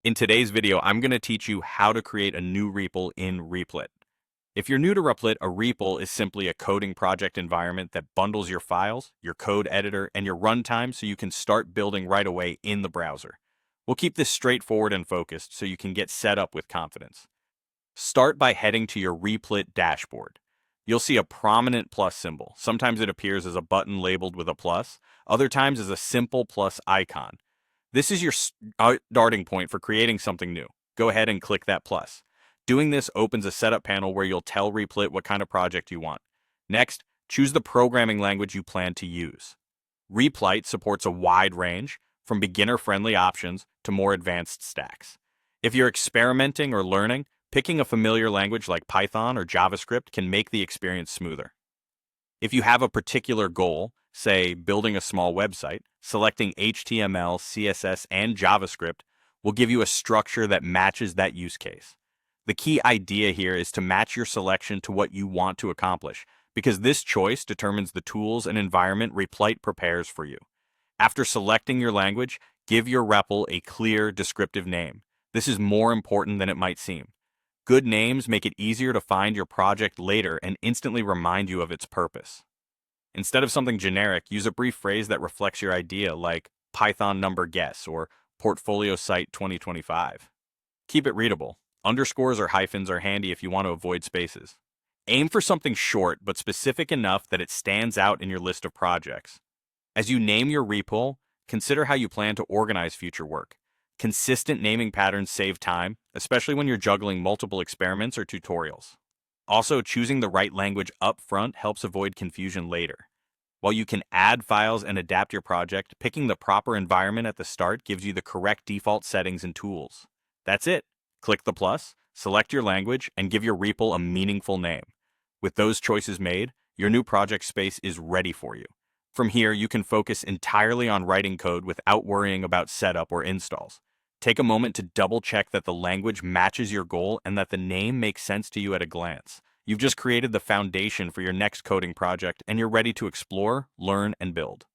In today's video, I'm going to teach you how to create a new REPL in Replit. If you're new to Replit, a REPL is simply a coding project environment that bundles your files, your code editor, and your runtime so you can start building right away in the browser. We'll keep this straightforward and focused so you can get set up with confidence. Start by heading to your Replit dashboard. You'll see a prominent plus symbol. Sometimes it appears as a button labeled with a plus, other times as a simple plus icon. This is your starting point for creating something new. Go ahead and click that plus. Doing this opens a setup panel where you'll tell Replit what kind of project you want. Next, choose the programming language you plan to use. Replit supports a wide range, from beginner-friendly options to more advanced stacks. If you're experimenting or learning, picking a familiar language like Python or JavaScript can make the experience smoother. If you have a particular goal, say building a small website, selecting HTML, CSS, and JavaScript will give you a structure that matches that use case. The key idea here is to match your selection to what you want to accomplish, because this choice determines the tools and environment Replit prepares for you. After selecting your language, give your REPL a clear, descriptive name. This is more important than it might seem. Good names make it easier to find your project later and instantly remind you of its purpose. Instead of something generic, use a brief phrase that reflects your idea, like Python number guess or portfolio site 2025. Keep it readable. Underscores or hyphens are handy if you want to avoid spaces. Aim for something short but specific enough that it stands out in your list of projects. As you name your REPL, consider how you plan to organize future work. Consistent naming patterns save time, especially when you're juggling multiple experiments or tutorials. Also, choosing the right language up front helps avoid confusion later. While you can add files and adapt your project, picking the proper environment at the start gives you the correct default settings and tools. That's it. Click the plus, select your language, and give your REPL a meaningful name. With those choices made, your new project space is ready for you. From here, you can focus entirely on writing code without worrying about setup or installs. Take a moment to double-check that the language matches your goal and that the name makes sense to you at a glance. You've just created the foundation for your next coding project, and you're ready to explore, learn, and build.